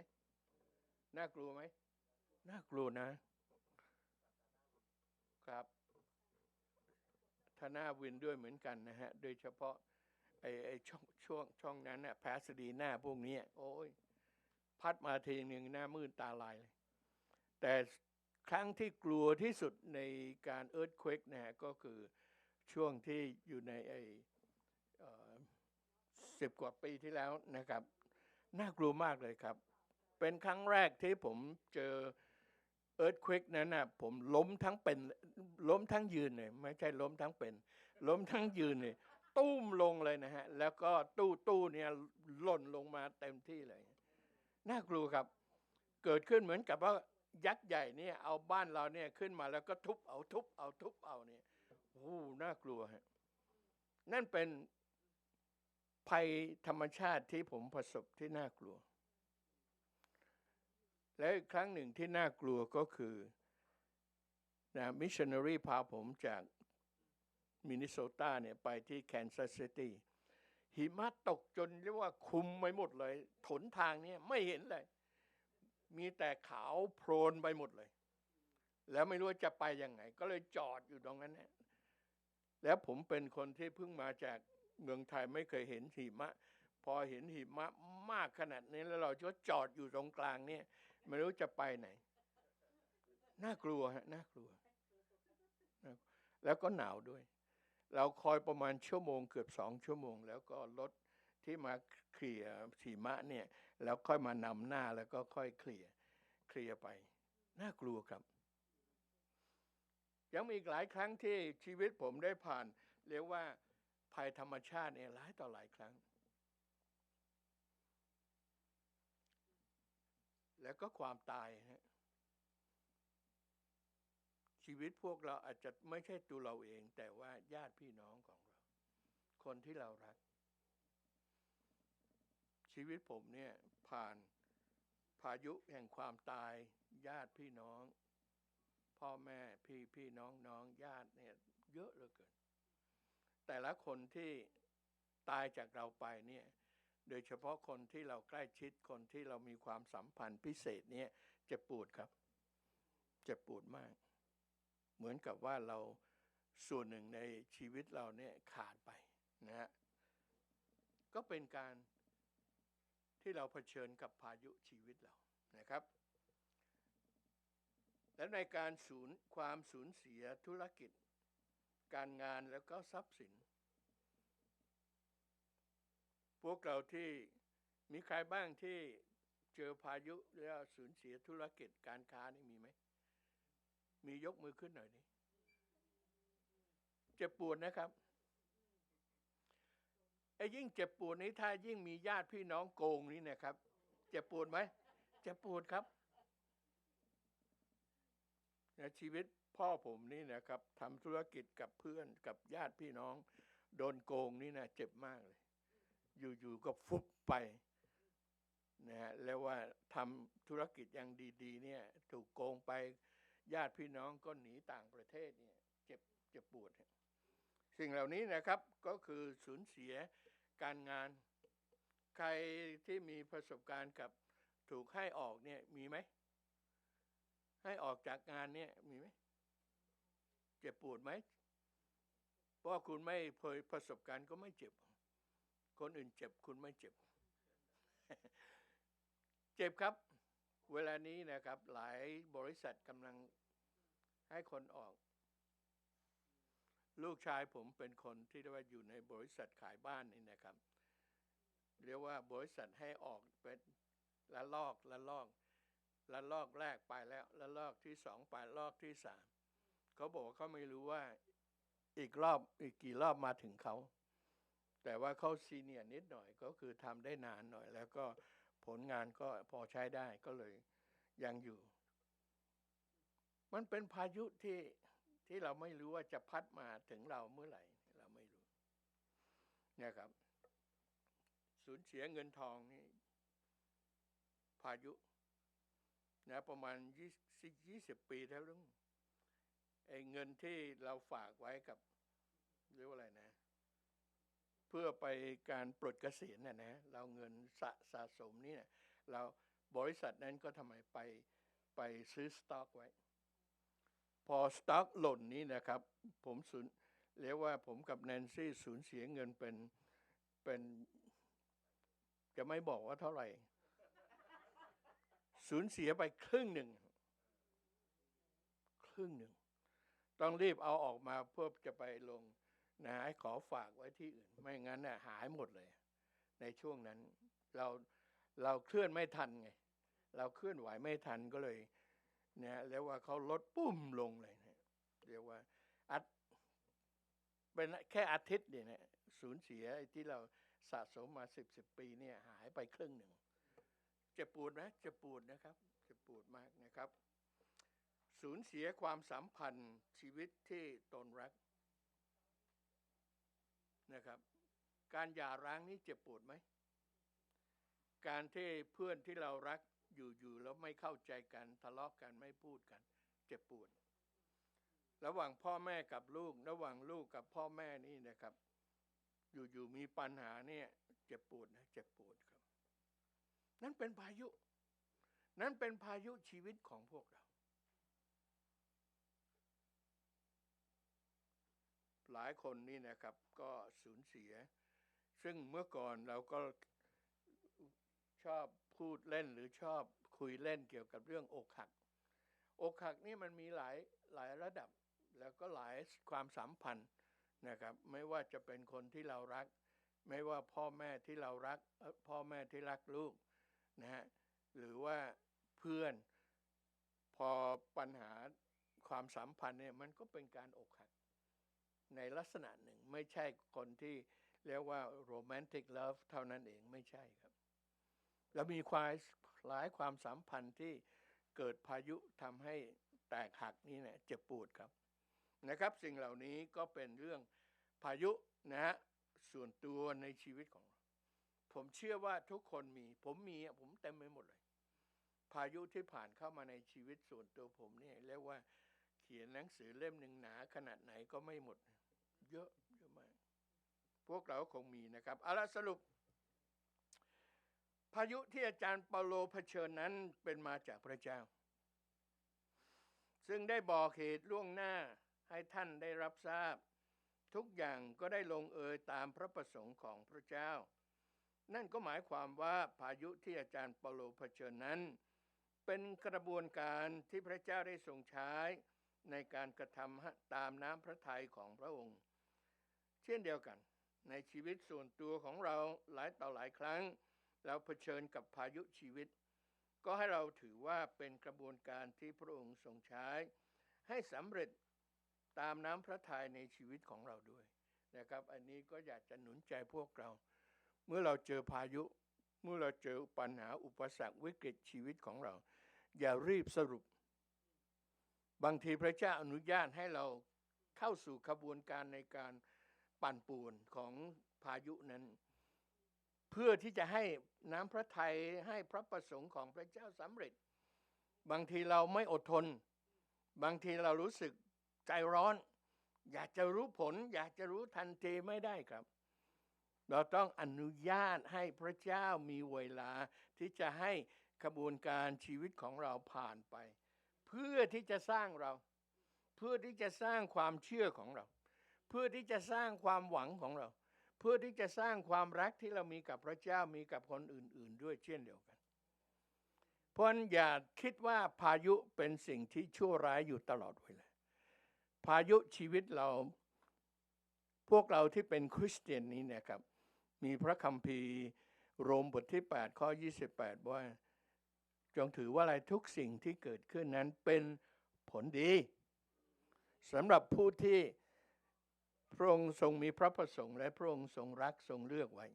น่ากลัวไหมน่ากลัวนะครับถ้าหน้าวินด้วยเหมือนกันนะฮะโดยเฉพาะช่องนั้นน่ะแพสดีหน้าพวกนี้โอ้ยพัดมาทีหนึ่งหน้ามืดตาลายเลยแต่ครั้งที่กลัวที่สุดในการเอิร์ธเควคนะฮะก็คือช่วงที่อยู่ใน10 กว่าปีที่แล้วนะครับน่ากลัวมากเลยครับเป็นครั้งแรกที่ผมเจอเอิร์ธเควคนั้นนะผมล้มทั้งยืนเลยไม่ใช่ล้มทั้งเป็นล้มทั้งยืนเลยตุ้มลงเลยนะฮะแล้วก็ตู้เนี่ยหล่นลงมาเต็มที่เลยน่ากลัวครับเกิดขึ้นเหมือนกับว่ายักษ์ใหญ่เนี่ยเอาบ้านเราเนี่ยขึ้นมาแล้วก็ทุบเอาเนี่ยโอ้น่ากลัวฮะนั่นเป็นภัยธรรมชาติที่ผมประสบที่น่ากลัวและอีกครั้งหนึ่งที่น่ากลัวก็คือ นะมิชชันนารีพาผมจากมินนิโซตาเนี่ยไปที่แคนซัสซิตี้หิมะตกจนเรียกว่าคลุมไปหมดเลยถนทางนี้ไม่เห็นเลยมีแต่ขาวโพลนไปหมดเลยแล้วไม่รู้จะไปยังไงก็เลยจอดอยู่ตรงนั้นเนี่ยแล้วผมเป็นคนที่เพิ่งมาจากเมืองไทยไม่เคยเห็นหิมะพอเห็นหิมะมากขนาดนี้แล้วเราก็จอดอยู่ตรงกลางเนี่ยไม่รู้จะไปไหนน่ากลัวฮะน่ากลัวแล้วก็หนาวด้วยเราคอยประมาณชั่วโมงเกือบ2 ชั่วโมงแล้วก็รถที่มาเคลียร์หิมะเนี่ยแล้วค่อยมานำหน้าแล้วก็ค่อยเคลียร์ไปน่ากลัวครับยังมีอีกหลายครั้งที่ชีวิตผมได้ผ่านเรียกว่าภัยธรรมชาติเนี่ยหลายต่อหลายครั้งแล้วก็ความตายฮะชีวิตพวกเราอาจจะไม่ใช่ตัวเราเองแต่ว่าญาติพี่น้องของเราคนที่เรารักชีวิตผมเนี่ยผ่านพายุแห่งความตายญาติพี่น้องพ่อแม่พี่น้องญาติเนี่ยเยอะเหลือเกินแต่ละคนที่ตายจากเราไปเนี่ยโดยเฉพาะคนที่เราใกล้ชิดคนที่เรามีความสัมพันธ์พิเศษเนี่ยเจ็บปวดครับเจ็บปวดมากเหมือนกับว่าเราส่วนหนึ่งในชีวิตเราเนี่ยขาดไปนะฮะก็เป็นการที่เราเผชิญกับพายุชีวิตเรานะครับและในการความสูญเสียธุรกิจการงานแล้วก็ทรัพย์สินพวกเราที่มีใครบ้างที่เจอพายุแล้วสูญเสียธุรกิจการค้านี่มีไหมมียกมือขึ้นหน่อยดิเจ็บปวดนะครับไอ้ยิ่งเจ็บปวดนี้ถ้ายิ่งมีญาติพี่น้องโกงนี่นะครับเจ็บปวดไหมเจ็บปวดครับชีวิตพ่อผมนี่นะครับทำธุรกิจกับเพื่อนกับญาติพี่น้องโดนโกงนี่นะเจ็บมากเลยอยู่ๆก็ฟุบไปนะฮะแล้วว่าทำธุรกิจอย่างดีๆเนี่ยถูกโกงไปญาติพี่น้องก็หนีต่างประเทศเนี่ยเจ็บปวดสิ่งเหล่านี้นะครับก็คือสูญเสียการงานใครที่มีประสบการณ์กับถูกให้ออกเนี่ยมีไหมให้ออกจากงานเนี่ยมีไหมเจ็บปวดไหมเพราะคุณไม่เคยประสบการณ์ก็ไม่เจ็บคนอื่นเจ็บคุณไม่เจ็บ เจ็บครับเวลานี้นะครับหลายบริษัทกำลังให้คนออกลูกชายผมเป็นคนที่เรียกว่าอยู่ในบริษัทขายบ้านนี่นะครับเรียกว่าบริษัทให้ออกเป็นละลอกแรกไปแล้วละลอกที่2ไปละลอกที่3เขาบอกว่าเขาไม่รู้ว่าอีกกี่รอบมาถึงเขาแต่ว่าเขาซีเนียร์นิดหน่อยก็คือทำได้นานหน่อยแล้วก็ผลงานก็พอใช้ได้ก็เลยยังอยู่มันเป็นพายุที่เราไม่รู้ว่าจะพัดมาถึงเราเมื่อไหร่เราไม่รู้นะครับสูญเสียเงินทองนี่พายุนะประมาณ20 ปีแล้วลุงไอ้เงินที่เราฝากไว้กับเรียกว่าอะไรนะเพื่อไปการปลดเกษียณนะเราเงินสะสมนี่นะเราบริษัทนั้นก็ทำไมไปซื้อสต็อกไว้พอสต็อกหล่นนี้นะครับผมเรียกว่าผมกับแนนซี่สูญเสียเงินเป็นจะไม่บอกว่าเท่าไหร่สูญเสียไปครึ่งหนึ่งต้องรีบเอาออกมาเพื่อจะไปลงนะให้ขอฝากไว้ที่อื่นไม่งั้นน่ะหายหมดเลยในช่วงนั้นเราเคลื่อนไม่ทันไงเราเคลื่อนไหวไม่ทันก็เลยเนี่ยเรียกว่าเขาลดปุ้มลงเลยนะเรียกว่าเป็นแค่อาทิตย์เนี่ยนะสูญเสียที่เราสะสมมา10 ปีเนี่ยหายไปครึ่งหนึ่งเจ็บปวดนะเจ็บปวดนะครับเจ็บปวดมากนะครับสูญเสียความสัมพันธ์ชีวิตที่ตนรักนะครับการหย่าร้างนี่เจ็บปวดไหมการที่เพื่อนที่เรารักอยู่แล้วไม่เข้าใจกันทะเลาะกันไม่พูดกันเจ็บปวด ระหว่างพ่อแม่กับลูกระหว่างลูกกับพ่อแม่นี่นะครับอยู่ๆมีปัญหาเนี่ยเจ็บปวดนะเจ็บปวดครับนั่นเป็นพายุนั้นเป็นพายุชีวิตของพวกเราหลายคนนี่นะครับก็สูญเสียซึ่งเมื่อก่อนเราก็ชอบพูดเล่นหรือชอบคุยเล่นเกี่ยวกับเรื่องอกหักนี่มันมีหลายระดับแล้วก็หลายความสัมพันธ์นะครับไม่ว่าจะเป็นคนที่เรารักไม่ว่าพ่อแม่ที่เรารักพ่อแม่ที่รักลูกนะฮะหรือว่าเพื่อนพอปัญหาความสัมพันธ์เนี่ยมันก็เป็นการอกหักในลักษณะหนึ่งไม่ใช่คนที่เรียกว่าโรแมนติกเลิฟเท่านั้นเองไม่ใช่ครับแล้วมีหลายความสัมพันธ์ที่เกิดพายุทำให้แตกหักนี่เนี่ยเจ็บปวดครับนะครับสิ่งเหล่านี้ก็เป็นเรื่องพายุนะฮะส่วนตัวในชีวิตของเราผมเชื่อว่าทุกคนผมเต็มไปหมดเลยพายุที่ผ่านเข้ามาในชีวิตส่วนตัวผมเนี่ยเรียกว่าเขียนหนังสือเล่มหนึ่งหนาขนาดไหนก็ไม่หมดเยอะมากพวกเราคงมีนะครับเอาละสรุปพายุที่อาจารย์เปาโลเผชิญนั้นเป็นมาจากพระเจ้าซึ่งได้บอกเหตุล่วงหน้าให้ท่านได้รับทราบทุกอย่างก็ได้ลงเอยตามพระประสงค์ของพระเจ้านั่นก็หมายความว่าพายุที่อาจารย์เปาโลเผชิญนั้นเป็นกระบวนการที่พระเจ้าได้ทรงใช้ในการกระทำตามน้ำพระทัยของพระองค์เช่นเดียวกันในชีวิตส่วนตัวของเราหลายต่อหลายครั้งเราเผชิญกับพายุชีวิตก็ให้เราถือว่าเป็นกระบวนการที่พระองค์ทรงใช้ให้สำเร็จตามน้ำพระทัยในชีวิตของเราด้วยนะครับอันนี้ก็อยากจะหนุนใจพวกเราเมื่อเราเจอพายุเมื่อเราเจอปัญหาอุปสรรควิกฤตชีวิตของเราอย่ารีบสรุปบางทีพระเจ้าอนุญาตให้เราเข้าสู่ขบวนการในการปั่นป่วนของพายุนั้นเพื่อที่จะให้น้ำพระทัยให้พระประสงค์ของพระเจ้าสำเร็จบางทีเราไม่อดทนบางทีเรารู้สึกใจร้อนอยากจะรู้ผลอยากจะรู้ทันทีไม่ได้ครับเราต้องอนุญาตให้พระเจ้ามีเวลาที่จะให้ขบวนการชีวิตของเราผ่านไปเพื่อที่จะสร้างเราเพื่อที่จะสร้างความเชื่อของเราเพื่อที่จะสร้างความหวังของเราเพื่อที่จะสร้างความรักที่เรามีกับพระเจ้ามีกับคนอื่นๆด้วยเช่นเดียวกันเพราะอย่าคิดว่าพายุเป็นสิ่งที่ชั่วร้ายอยู่ตลอดเวลาพายุชีวิตเราพวกเราที่เป็นคริสเตียนนี้นะครับมีพระคัมภีร์โรมบทที่8ข้อ28ว่าจงถือว่าอะไรทุกสิ่งที่เกิดขึ้นนั้นเป็นผลดีสำหรับผู้ที่พระองค์ทรงมีพระประสงค์และพระองค์ทรงรักทรงเลือกไว้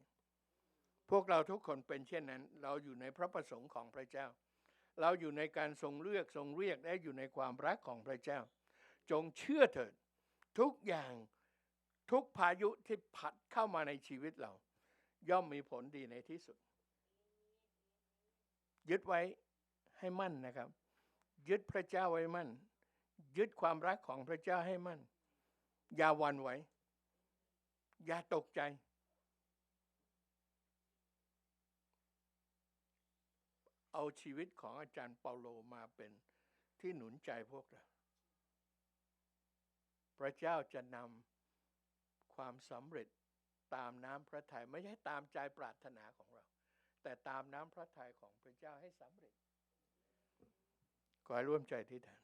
พวกเราทุกคนเป็นเช่นนั้นเราอยู่ในพระประสงค์ของพระเจ้าเราอยู่ในการทรงเลือกทรงเรียกและอยู่ในความรักของพระเจ้าจงเชื่อเถิดทุกอย่างทุกพายุที่พัดเข้ามาในชีวิตเราย่อมมีผลดีในที่สุดยึดไว้ให้มั่นนะครับยึดพระเจ้าไว้มั่นยึดความรักของพระเจ้าให้มั่นอย่าหวั่นไหวอย่าตกใจเอาชีวิตของอาจารย์เปาโลมาเป็นที่หนุนใจพวกเราพระเจ้าจะนำความสำเร็จตามน้ำพระทัยไม่ใช่ตามใจปรารถนาของเราแต่ตามน้ำพระทัยของพระเจ้าให้สำเร็จขอให้ร่วมใจที่ฐาน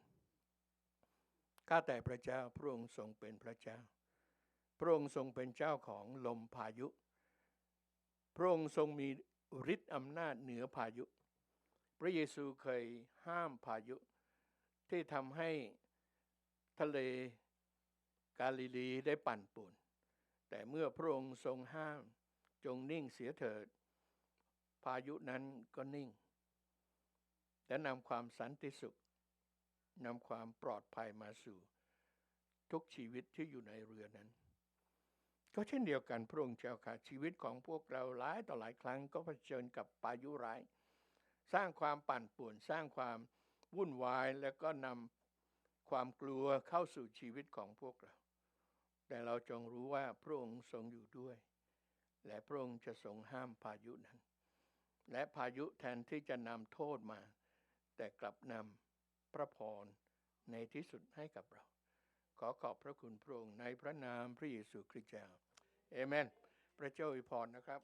ข้าแต่พระเจ้าพระองค์ทรงเป็นพระเจ้าพระองค์ทรงเป็นเจ้าของลมพายุพระองค์ทรงมีฤทธิ์อำนาจเหนือพายุพระเยซูเคยห้ามพายุที่ทำให้ทะเลกาลิลีได้ปั่นป่วนแต่เมื่อพระองค์ทรงห้ามจงนิ่งเสียเถิดพายุนั้นก็นิ่งและนำความสันติสุขนำความปลอดภัยมาสู่ทุกชีวิตที่อยู่ในเรือนั้นก็เช่นเดียวกันพระองค์เจ้าค่ะชีวิตของพวกเราหลายต่อหลายครั้งก็เผชิญกับพายุร้ายสร้างความปั่นป่วนสร้างความวุ่นวายแล้วก็น ความกลัวเข้าสู่ชีวิตของพวกเราแต่เราจงรู้ว่าพระองค์ทรงอยู่ด้วยและพระองค์จะทรงห้ามพายุนั้นและพายุแทนที่จะนำโทษมาแต่กลับนำพระพรในที่สุดให้กับเราขอขอบพระคุณพระองค์ในพระนามพระเยซูคริสต์เจ้าเอเมนพระเจ้าอวยพรนะครับ